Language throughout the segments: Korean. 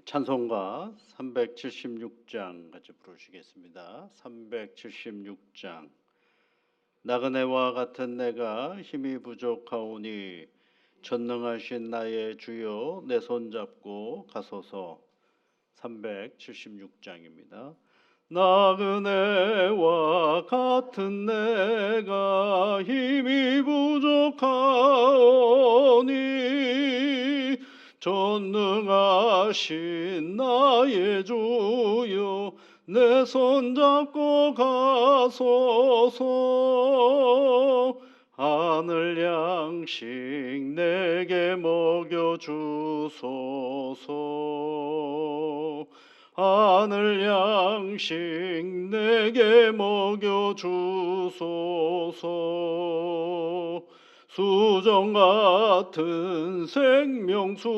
찬송가 376장 같이 부르시겠습니다. 376장. 나그네와 같은 내가 힘이 부족하오니 전능하신 나의 주여 내 손 잡고 가소서. 376장입니다. 나그네와 같은 내가 힘이 부족하오니 전능하신 나의 주여 내 손 잡고 가소서. 하늘 양식 내게 먹여 주소서. 하늘 양식 내게 먹여 주소서. 수정 같은 생명수로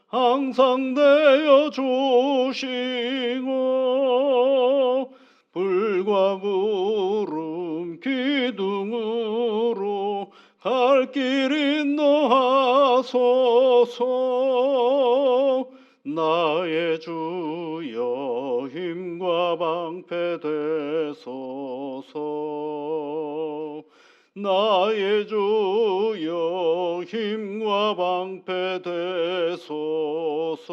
항상 되어 주시고 불과 구름 기둥으로 갈 길 인도하소서. 나의 주여 힘과 방패 되소서. 나의 주여 힘과 방패 되소서.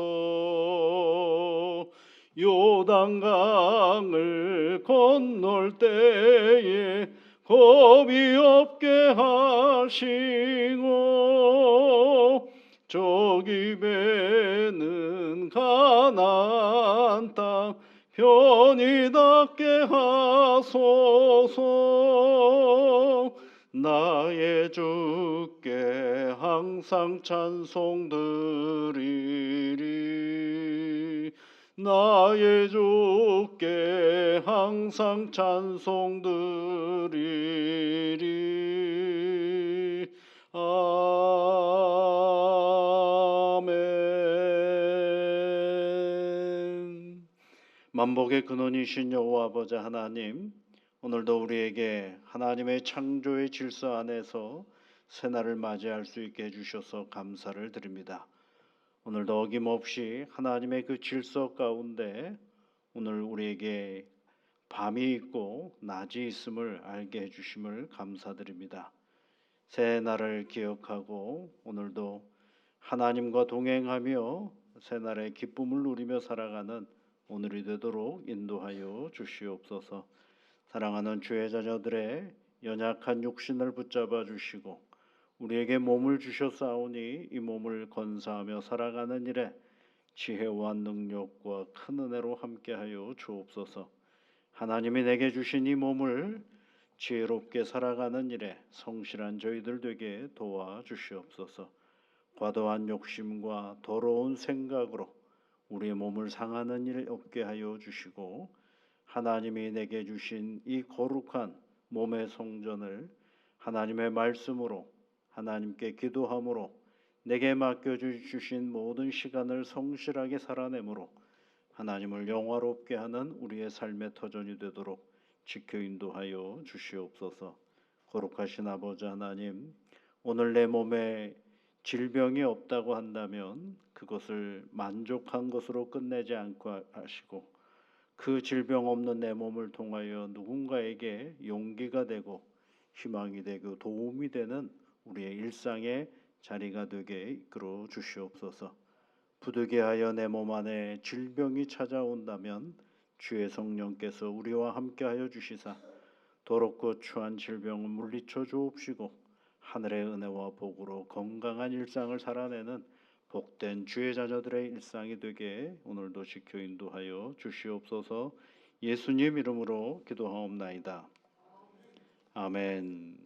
요단강을 건널 때에 겁이 없게 하시고 저기 배는 가나안 땅 편히 닿게 하소서. 나의 주께 항상 찬송 드리리. 나의 주께 항상 찬송 드리리. 아멘. 만복의 근원이신 여호와 아버지 하나님, 오늘도 우리에게 하나님의 창조의 질서 안에서 새날을 맞이할 수 있게 해주셔서 감사를 드립니다. 오늘도 어김없이 하나님의 그 질서 가운데 오늘 우리에게 밤이 있고 낮이 있음을 알게 해주심을 감사드립니다. 새날을 기억하고 오늘도 하나님과 동행하며 새날의 기쁨을 누리며 살아가는 오늘이 되도록 인도하여 주시옵소서. 사랑하는 주의 자녀들의 연약한 육신을 붙잡아 주시고 우리에게 몸을 주셨사오니 이 몸을 건사하며 살아가는 일에 지혜와 능력과 큰 은혜로 함께하여 주옵소서. 하나님이 내게 주신 이 몸을 지혜롭게 살아가는 일에 성실한 저희들 되게 도와주시옵소서. 과도한 욕심과 더러운 생각으로 우리의 몸을 상하는 일 없게 하여 주시고 하나님이 내게 주신 이 거룩한 몸의 성전을 하나님의 말씀으로 하나님께 기도함으로 내게 맡겨주신 모든 시간을 성실하게 살아내므로 하나님을 영화롭게 하는 우리의 삶의 터전이 되도록 지켜 인도하여 주시옵소서. 거룩하신 아버지 하나님, 오늘 내 몸에 질병이 없다고 한다면 그것을 만족한 것으로 끝내지 않고 하시고 그 질병 없는 내 몸을 통하여 누군가에게 용기가 되고 희망이 되고 도움이 되는 우리의 일상의 자리가 되게 이끌어 주시옵소서. 부득이하여 내 몸 안에 질병이 찾아온다면 주의 성령께서 우리와 함께하여 주시사 더럽고 추한 질병을 물리쳐 주옵시고 하늘의 은혜와 복으로 건강한 일상을 살아내는 복된 주의 자녀들의 일상이 되게 오늘도 지켜 인도하여 주시옵소서. 예수님 이름으로 기도하옵나이다. 아멘.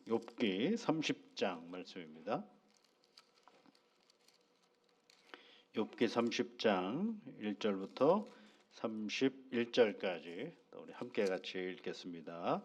욥기 30장 말씀입니다. 욥기 30장 1절부터 31절까지 우리 함께 같이 읽겠습니다.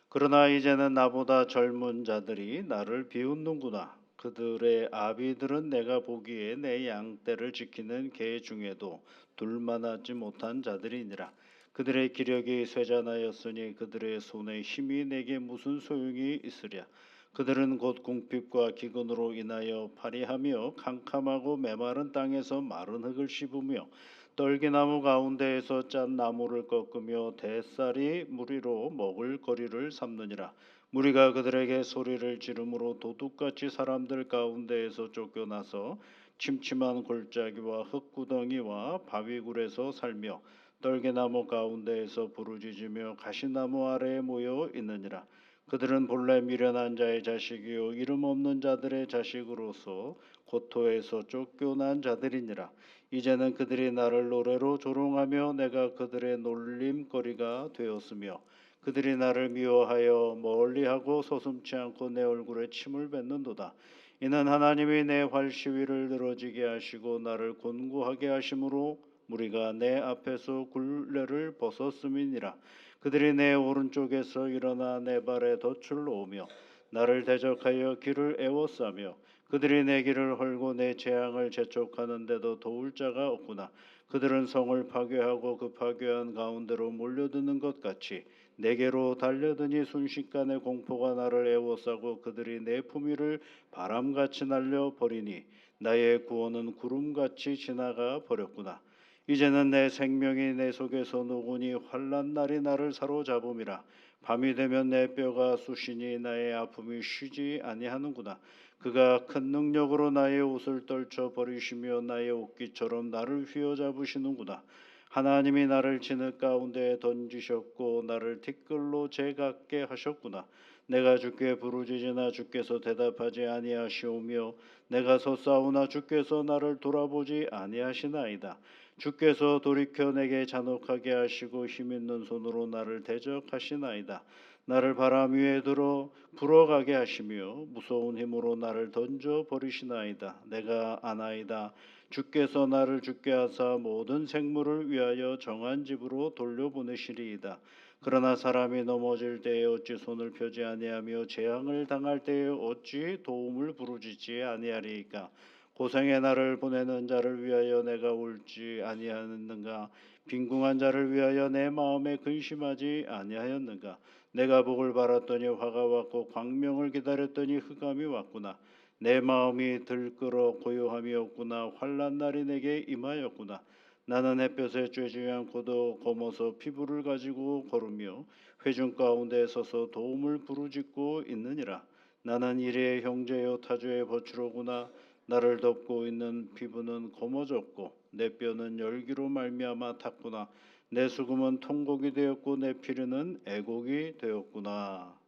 그러나 이제는 나보다 젊은 자들이 나를 비웃는구나. 그들의 아비들은 내가 보기에 내 양떼를 지키는 개 중에도 둘만하지 못한 자들이니라. 그들의 기력이 쇠잔하였으니 그들의 손에 힘이 내게 무슨 소용이 있으랴. 그들은 곧 궁핍과 기근으로 인하여 파리하며 캄캄하고 메마른 땅에서 마른 흙을 씹으며 떨기나무 가운데에서 짠 나무를 꺾으며 대쌀이 무리로 먹을 거리를 삼느니라. 무리가 그들에게 소리를 지르므로 도둑같이 사람들 가운데에서 쫓겨나서 침침한 골짜기와 흙구덩이와 바위굴에서 살며 떨기나무 가운데에서 부르짖으며 가시나무 아래에 모여 있느니라. 그들은 본래 미련한 자의 자식이요 이름 없는 자들의 자식으로서 고토에서 쫓겨난 자들이니라. 이제는 그들이 나를 노래로 조롱하며 내가 그들의 놀림거리가 되었으며 그들이 나를 미워하여 멀리하고 서슴지 않고 내 얼굴에 침을 뱉는도다. 이는 하나님이 내 활시위를 늘어지게 하시고 나를 곤고하게 하심으로 무리가 내 앞에서 굴레를 벗었음이니라. 그들이 내 오른쪽에서 일어나 내 발에 덫을 놓으며 나를 대적하여 길을 애워싸며 그들이 내 길을 헐고 내 재앙을 재촉하는데도 도울 자가 없구나. 그들은 성을 파괴하고 그 파괴한 가운데로 몰려드는 것 같이 내게로 달려드니 순식간에 공포가 나를 애워싸고 그들이 내 품위를 바람같이 날려버리니 나의 구원은 구름같이 지나가 버렸구나. 이제는 내 생명이 내 속에서 녹으니 환난 날이 나를 사로잡음이라. 밤이 되면 내 뼈가 쑤시니 나의 아픔이 쉬지 아니하는구나. 그가 큰 능력으로 나의 옷을 떨쳐 버리시며 나의 옷깃처럼 나를 휘어잡으시는구나. 하나님이 나를 진흙 가운데 던지셨고 나를 티끌로 재갖게 하셨구나. 내가 주께 부르짖으나 주께서 대답하지 아니하시오며 내가 섰사오나 주께서 나를 돌아보지 아니하시나이다. 주께서 돌이켜 내게 잔혹하게 하시고 힘있는 손으로 나를 대적하시나이다. 나를 바람 위에 들어 불어가게 하시며 무서운 힘으로 나를 던져 버리시나이다. 내가 아나이다. 주께서 나를 죽게 하사 모든 생물을 위하여 정한 집으로 돌려보내시리이다. 그러나 사람이 넘어질 때에 어찌 손을 펴지 아니하며 재앙을 당할 때에 어찌 도움을 부르짖지 아니하리이까. 고생의 날을 보내는 자를 위하여 내가 울지 아니하였는가. 빈궁한 자를 위하여 내 마음에 근심하지 아니하였는가. 내가 복을 바랐더니 화가 왔고 광명을 기다렸더니 흑암이 왔구나. 내 마음이 들끓어 고요함이 없구나. 환난 날이 내게 임하였구나. 나는 햇볕에 쬐지 않고도 검어서 피부를 가지고 걸으며 회중 가운데 서서 도움을 부르짖고 있느니라. 나는 이레의 형제여 타주의 버추로구나. 나를 덮고 있는 피부는 검어졌고 내 뼈는 열기로 말미암아 탔구나. 내 수금은 통곡이 되었고 내 피르는 애곡이 되었구나.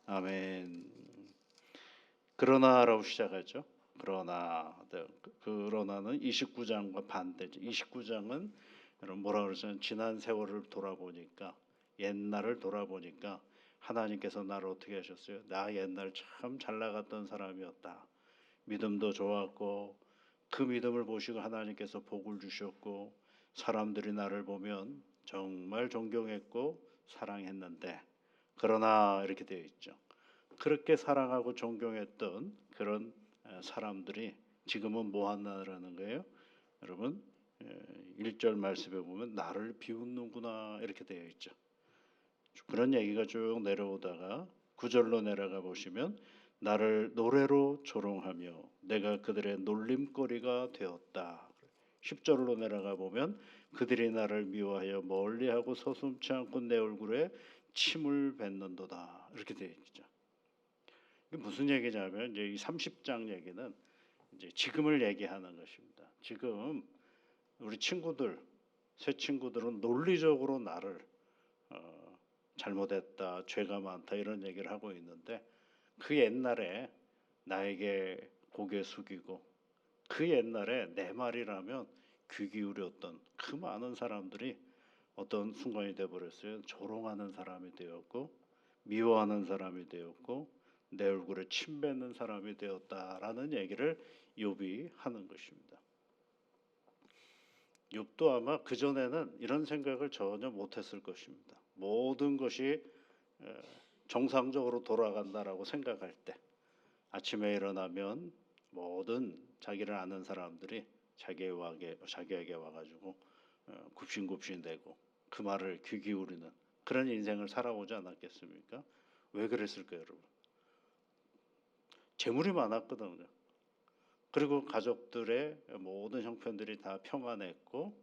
아멘. 그러나라고 시작하죠. 그러나는 29장과 반대죠. 29장은 여러분 뭐라 그러잖아요. 지난 세월을 돌아보니까 옛날을 돌아보니까 하나님께서 나를 어떻게 하셨어요? 나 옛날 참 잘 나갔던 사람이었다. 믿음도 좋았고 그 믿음을 보시고 하나님께서 복을 주셨고 사람들이 나를 보면 정말 존경했고 사랑했는데 그러나 이렇게 되어 있죠. 그렇게 사랑하고 존경했던 그런 사람들이 지금은 뭐 하나라는 거예요? 여러분 1절 말씀에 보면 나를 비웃는구나 이렇게 되어 있죠. 그런 얘기가 쭉 내려오다가 9절로 내려가 보시면 나를 노래로 조롱하며 내가 그들의 놀림거리가 되었다. 10절로 내려가 보면 그들이 나를 미워하여 멀리하고 서슴지 않고 내 얼굴에 침을 뱉는도다. 이렇게 되어 있죠. 이게 무슨 얘기냐면 이제 이 30장 얘기는 이제 지금을 얘기하는 것입니다. 지금 우리 친구들, 새 친구들은 논리적으로 나를 잘못했다, 죄가 많다 이런 얘기를 하고 있는데 그 옛날에 나에게 고개 숙이고 그 옛날에 내 말이라면 귀 기울였던 그 많은 사람들이 어떤 순간이 되어버렸어요. 조롱하는 사람이 되었고 미워하는 사람이 되었고 내 얼굴에 침 뱉는 사람이 되었다라는 얘기를 욥이 하는 것입니다. 욥도 아마 그전에는 이런 생각을 전혀 못했을 것입니다. 모든 것이 정상적으로 돌아간다라고 생각할 때 아침에 일어나면 모든 자기를 아는 사람들이 자기에게 와가지고 굽신굽신대고 그 말을 귀 기울이는 그런 인생을 살아오지 않았겠습니까? 왜 그랬을까요, 여러분? 재물이 많았거든요. 그리고 가족들의 모든 형편들이 다 평안했고,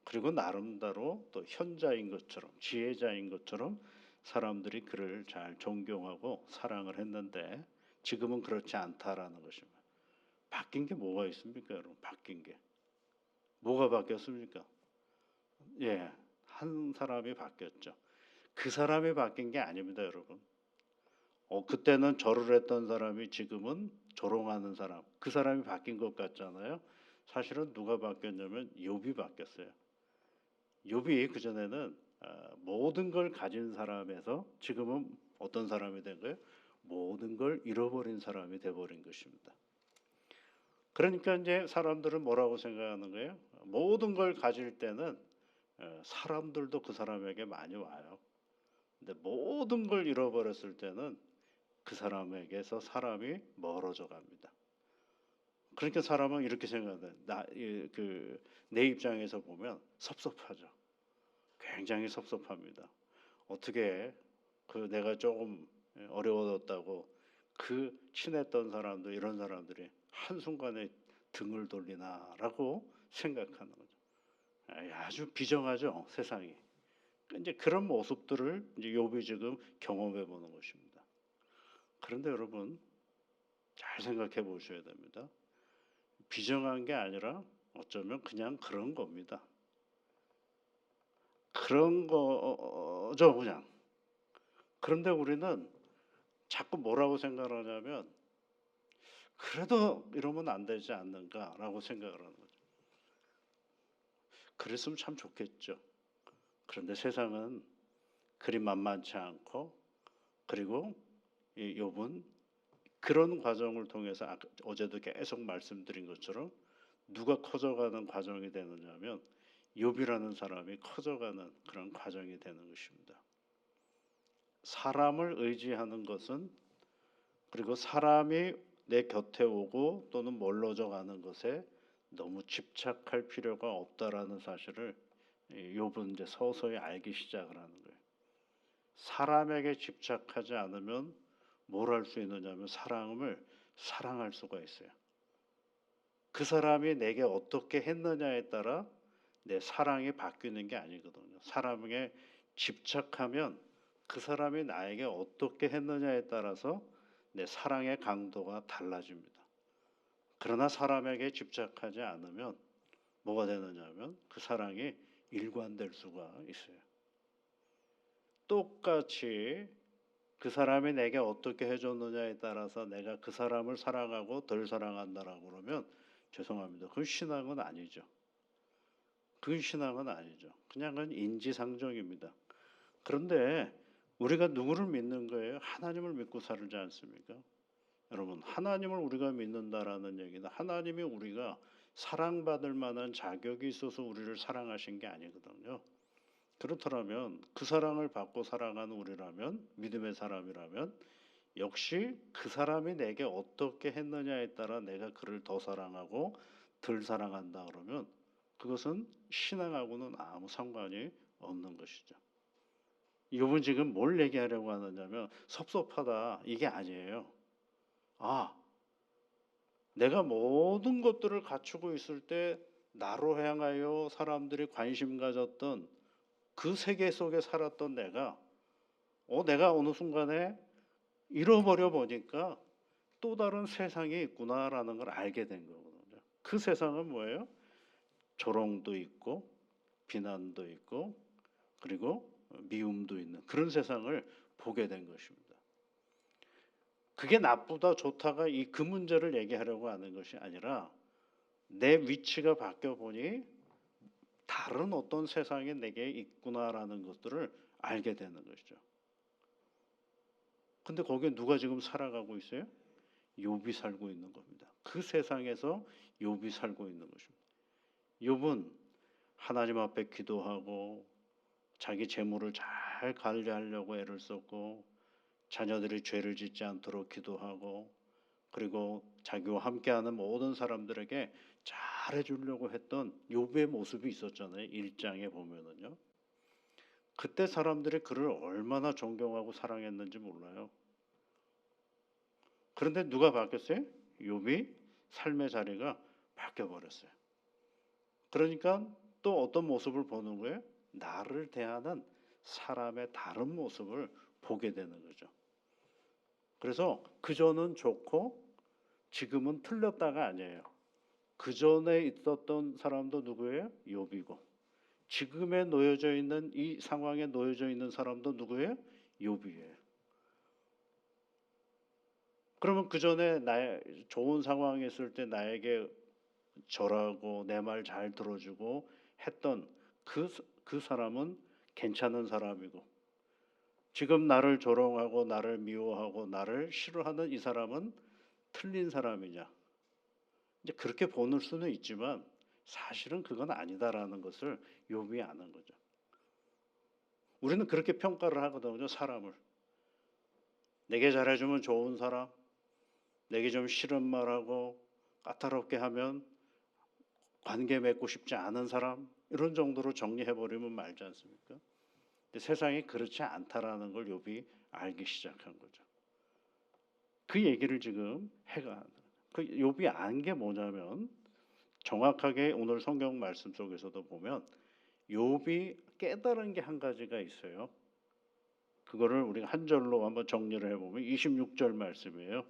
그리고 나름대로 또 현자인 것처럼, 지혜자인 것처럼 사람들이 그를 잘 존경하고 사랑을 했는데, 지금은 그렇지 않다라는 것입니다. 바뀐 게 뭐가 있습니까, 여러분? 바뀐 게 뭐가 바뀌었습니까? 예, 한 사람이 바뀌었죠. 그 사람이 바뀐 게 아닙니다, 여러분. 그때는 절을 했던 사람이 지금은 조롱하는 사람, 그 사람이 바뀐 것 같잖아요. 사실은 누가 바뀌었냐면 욥이 바뀌었어요. 욥이 그전에는 모든 걸 가진 사람에서 지금은 어떤 사람이 된 거예요? 모든 걸 잃어버린 사람이 돼버린 것입니다. 그러니까 이제 사람들은 뭐라고 생각하는 거예요? 모든 걸 가질 때는 사람들도 그 사람에게 많이 와요. 근데 모든 걸 잃어버렸을 때는 그 사람에게서 사람이 멀어져 갑니다. 그러니까 사람은 이렇게 생각해요. 내 입장에서 보면 섭섭하죠. 굉장히 섭섭합니다. 어떻게 내가 조금 어려워졌다고 그 친했던 사람도 이런 사람들이 한순간에 등을 돌리나라고 생각하는 거죠. 아주 비정하죠, 세상이. 이제 그런 모습들을 이제 욥이 지금 경험해 보는 것입니다. 그런데 여러분 잘 생각해 보셔야 됩니다. 비정한 게 아니라 어쩌면 그냥 그런 겁니다. 그런 거죠, 그냥. 그런데 우리는 자꾸 뭐라고 생각을 하냐면 그래도 이러면 안 되지 않는가라고 생각을 하는 거죠. 그랬으면 참 좋겠죠. 그런데 세상은 그리 만만치 않고, 그리고 이 욥은 그런 과정을 통해서 어제도 계속 말씀드린 것처럼 누가 커져가는 과정이 되느냐면 욥이라는 사람이 커져가는 그런 과정이 되는 것입니다. 사람을 의지하는 것은, 그리고 사람이 내 곁에 오고 또는 멀어져 가는 것에 너무 집착할 필요가 없다라는 사실을 욥은 이제 서서히 알기 시작을 하는 거예요. 사람에게 집착하지 않으면 뭘 할 수 있느냐면 사람을 사랑할 수가 있어요. 그 사람이 내게 어떻게 했느냐에 따라 내 사랑이 바뀌는 게 아니거든요. 사람에게 집착하면 그 사람이 나에게 어떻게 했느냐에 따라서 내 사랑의 강도가 달라집니다. 그러나 사람에게 집착하지 않으면 뭐가 되느냐면 그 사랑이 일관될 수가 있어요. 똑같이 그 사람이 내게 어떻게 해줬느냐에 따라서 내가 그 사람을 사랑하고 덜 사랑한다라고 그러면 죄송합니다. 그건 신앙은 아니죠. 그건 신앙은 아니죠. 그냥 그건 인지상정입니다. 그런데 우리가 누구를 믿는 거예요? 하나님을 믿고 살지 않습니까? 여러분, 하나님을 우리가 믿는다라는 얘기는 하나님이 우리가 사랑받을 만한 자격이 있어서 우리를 사랑하신 게 아니거든요. 그렇더라면 그 사랑을 받고 살아가는 우리라면, 믿음의 사람이라면 역시 그 사람이 내게 어떻게 했느냐에 따라 내가 그를 더 사랑하고 덜 사랑한다 그러면 그것은 신앙하고는 아무 상관이 없는 것이죠. 이분 지금 뭘 얘기하려고 하느냐면 섭섭하다 이게 아니에요. 내가 모든 것들을 갖추고 있을 때 나로 향하여 사람들이 관심 가졌던 그 세계 속에 살았던 내가 어느 순간에 잃어버려 보니까 또 다른 세상이 있구나라는 걸 알게 된 거거든요. 그 세상은 뭐예요? 조롱도 있고 비난도 있고 그리고 미움도 있는 그런 세상을 보게 된 것입니다. 그게 나쁘다 좋다가 그 문제를 얘기하려고 하는 것이 아니라 내 위치가 바뀌어 보니 다른 어떤 세상이 내게 있구나라는 것들을 알게 되는 것이죠. 근데 거기에 누가 지금 살아가고 있어요? 욥이 살고 있는 겁니다. 그 세상에서 욥이 살고 있는 것입니다. 욥은 하나님 앞에 기도하고 자기 재물을 잘 관리하려고 애를 썼고 자녀들이 죄를 짓지 않도록 기도하고 그리고 자기와 함께하는 모든 사람들에게 잘해주려고 했던 욥의 모습이 있었잖아요. 1장에 보면은요. 그때 사람들이 그를 얼마나 존경하고 사랑했는지 몰라요. 그런데 누가 바뀌었어요? 욥이 삶의 자리가 바뀌어 버렸어요. 그러니까 또 어떤 모습을 보는 거예요? 나를 대하는 사람의 다른 모습을 보게 되는 거죠. 그래서 그전은 좋고 지금은 틀렸다가 아니에요. 그전에 있었던 사람도 누구예요? 욥이고 지금에 놓여져 있는 이 상황에 놓여져 있는 사람도 누구예요? 욥이에요. 그러면 그전에 나의 좋은 상황에 있을 때 나에게 절하고 내 말 잘 들어주고 했던 그 사람은 괜찮은 사람이고 지금 나를 조롱하고 나를 미워하고 나를 싫어하는 이 사람은 틀린 사람이냐? 이제 그렇게 보는 수는 있지만 사실은 그건 아니다라는 것을 욥이 아는 거죠. 우리는 그렇게 평가를 하거든요, 사람을. 내게 잘해주면 좋은 사람, 내게 좀 싫은 말하고 까다롭게 하면 관계 맺고 싶지 않은 사람 이런 정도로 정리해버리면 말지 않습니까? 근데 세상이 그렇지 않다라는 걸 욥이 알기 시작한 거죠. 그 얘기를 지금 해가 그 욥이 안 게 뭐냐면 정확하게 오늘 성경 말씀 속에서도 보면 욥이 깨달은 게 한 가지가 있어요. 그거를 우리가 한 절로 한번 정리를 해보면 26절 말씀이에요.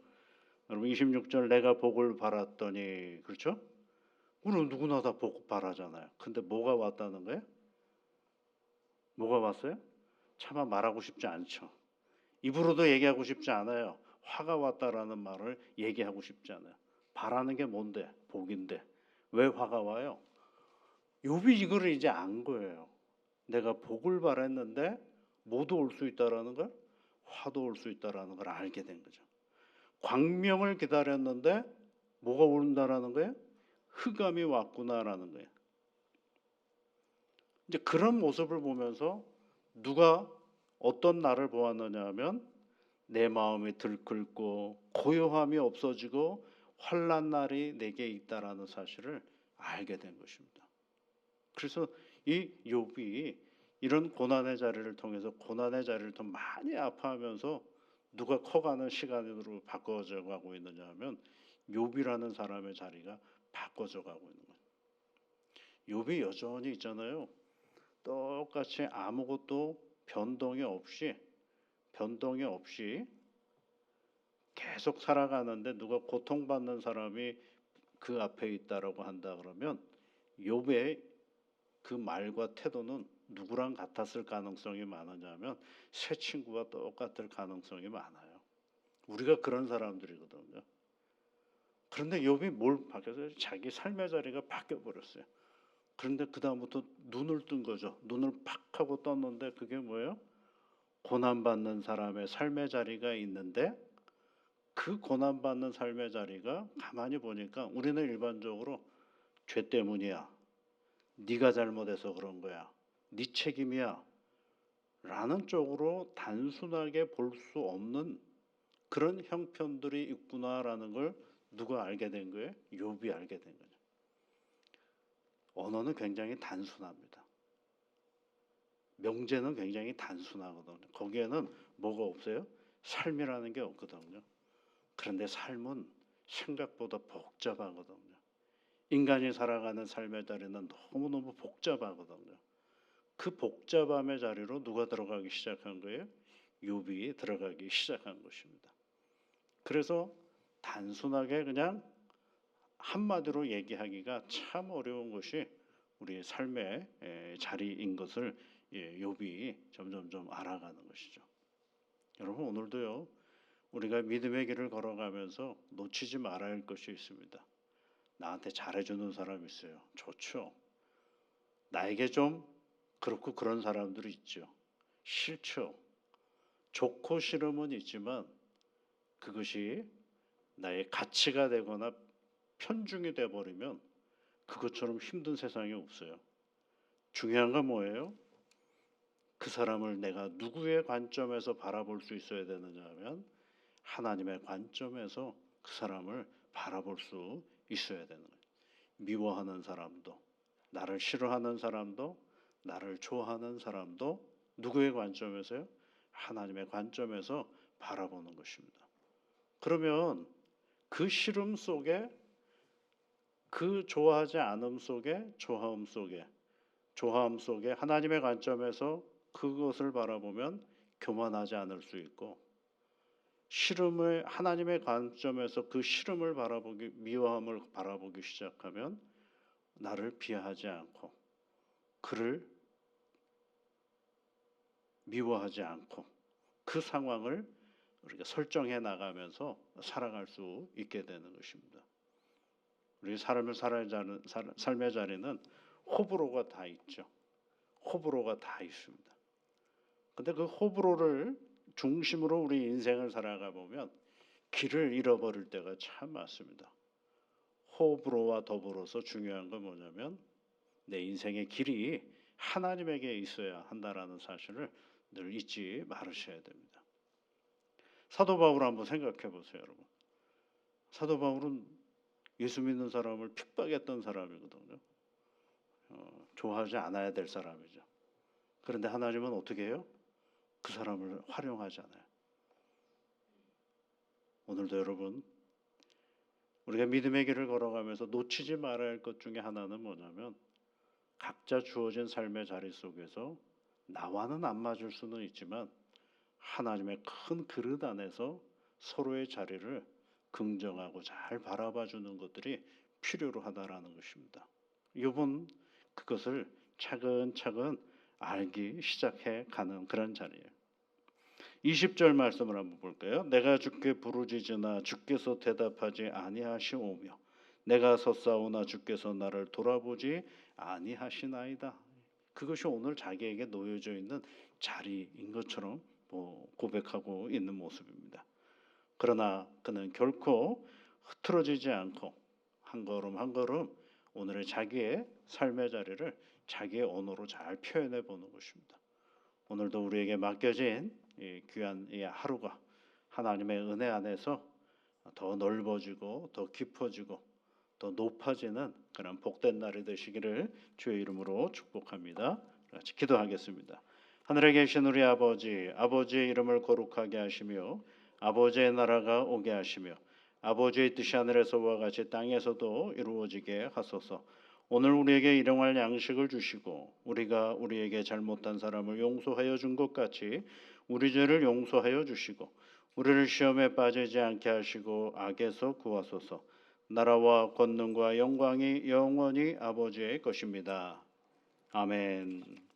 여러분 26절 내가 복을 바랐더니 그렇죠? 우리는 누구나 다 복 바라잖아요. 근데 뭐가 왔다는 거예요? 뭐가 왔어요? 차마 말하고 싶지 않죠. 입으로도 얘기하고 싶지 않아요. 화가 왔다라는 말을 얘기하고 싶지 않아요. 바라는 게 뭔데? 복인데. 왜 화가 와요? 욥이 이거를 이제 안 거예요. 내가 복을 바랬는데 뭐도 올 수 있다라는 걸, 화도 올 수 있다라는 걸 알게 된 거죠. 광명을 기다렸는데 뭐가 온다라는 거예요? 흑암이 왔구나라는 거예요. 이제 그런 모습을 보면서 누가 어떤 나를 보았느냐 하면 내 마음이 들끓고 고요함이 없어지고 환난 날이 내게 있다라는 사실을 알게 된 것입니다. 그래서 이 욥이 이런 고난의 자리를 통해서 고난의 자리를 더 많이 아파하면서 누가 커가는 시간으로 바꿔져 가고 있느냐 하면 욥이라는 사람의 자리가 바꿔져 가고 있는 거예요. 욥이 여전히 있잖아요. 똑같이 아무것도 변동이 없이 계속 살아가는데 누가 고통받는 사람이 그 앞에 있다라고 한다 그러면 욥의 그 말과 태도는 누구랑 같았을 가능성이 많으냐면 새 친구와 똑같을 가능성이 많아요. 우리가 그런 사람들이거든요. 그런데 욥이 뭘 바뀌었어요? 자기 삶의 자리가 바뀌어 버렸어요. 그런데 그 다음부터 눈을 뜬 거죠. 눈을 팍 하고 떴는데 그게 뭐예요? 고난받는 사람의 삶의 자리가 있는데 그 고난받는 삶의 자리가 가만히 보니까 우리는 일반적으로 죄 때문이야. 네가 잘못해서 그런 거야. 네 책임이야. 라는 쪽으로 단순하게 볼 수 없는 그런 형편들이 있구나라는 걸 누가 알게 된 거예요? 욥이 알게 된 거죠. 언어는 굉장히 단순합니다. 명제는 굉장히 단순하거든요. 거기에는 뭐가 없어요? 삶이라는 게 없거든요. 그런데 삶은 생각보다 복잡하거든요. 인간이 살아가는 삶의 자리는 너무너무 복잡하거든요. 그 복잡함의 자리로 누가 들어가기 시작한 거예요? 욥이 들어가기 시작한 것입니다. 그래서 단순하게 그냥 한마디로 얘기하기가 참 어려운 것이 우리의 삶의 자리인 것을 욥이 점점점 알아가는 것이죠. 여러분 오늘도요. 우리가 믿음의 길을 걸어가면서 놓치지 말아야 할 것이 있습니다. 나한테 잘해주는 사람 있어요. 좋죠. 나에게 좀 그렇고 그런 사람들이 있죠. 싫죠. 좋고 싫음은 있지만 그것이 나의 가치가 되거나 편중이 돼버리면 그것처럼 힘든 세상이 없어요. 중요한 건 뭐예요? 그 사람을 내가 누구의 관점에서 바라볼 수 있어야 되느냐 하면 하나님의 관점에서 그 사람을 바라볼 수 있어야 되는 거예요. 미워하는 사람도 나를 싫어하는 사람도 나를 좋아하는 사람도 누구의 관점에서요? 하나님의 관점에서 바라보는 것입니다. 그러면 그 싫음 속에, 그 좋아하지 않음 속에, 조화음 속에 하나님의 관점에서 그것을 바라보면 교만하지 않을 수 있고, 싫음을 하나님의 관점에서 그 싫음을 바라보기, 미워함을 바라보기 시작하면 나를 비하하지 않고 그를 미워하지 않고 그 상황을 우리가 설정해 나가면서 살아갈 수 있게 되는 것입니다. 우리 삶의 자리는 호불호가 다 있죠. 호불호가 다 있습니다. 근데 그 호불호를 중심으로 우리 인생을 살아가 보면 길을 잃어버릴 때가 참 많습니다. 호불호와 더불어서 중요한 건 뭐냐면 내 인생의 길이 하나님에게 있어야 한다라는 사실을 늘 잊지 말으셔야 됩니다. 사도 바울 한번 생각해 보세요, 여러분. 사도 바울은 예수 믿는 사람을 핍박했던 사람이거든요. 좋아하지 않아야 될 사람이죠. 그런데 하나님은 어떻게 해요? 그 사람을 활용하잖아요. 오늘도 여러분, 우리가 믿음의 길을 걸어가면서 놓치지 말아야 할 것 중에 하나는 뭐냐면 각자 주어진 삶의 자리 속에서 나와는 안 맞을 수는 있지만 하나님의 큰 그릇 안에서 서로의 자리를 긍정하고 잘 바라봐 주는 것들이 필요로 하다라는 것입니다. 이번 그것을 차근차근 알기 시작해 가는 그런 자리예요. 20절 말씀을 한번 볼까요? 내가 주께 부르짖으나 주께서 대답하지 아니하시오며 내가 섰사오나 주께서 나를 돌아보지 아니하시나이다. 그것이 오늘 자기에게 놓여져 있는 자리인 것처럼 고백하고 있는 모습입니다. 그러나 그는 결코 흐트러지지 않고 한 걸음 한 걸음 오늘의 자기의 삶의 자리를 자기의 언어로 잘 표현해 보는 것입니다. 오늘도 우리에게 맡겨진 이 귀한 이 하루가 하나님의 은혜 안에서 더 넓어지고 더 깊어지고 더 높아지는 그런 복된 날이 되시기를 주의 이름으로 축복합니다. 같이 기도하겠습니다. 하늘에 계신 우리 아버지, 아버지의 이름을 거룩하게 하시며 아버지의 나라가 오게 하시며 아버지의 뜻이 하늘에서와 같이 땅에서도 이루어지게 하소서. 오늘 우리에게 일용할 양식을 주시고 우리가 우리에게 잘못한 사람을 용서하여 준 것 같이 우리 죄를 용서하여 주시고 우리를 시험에 빠지지 않게 하시고 악에서 구하소서. 나라와 권능과 영광이 영원히 아버지의 것입니다. 아멘.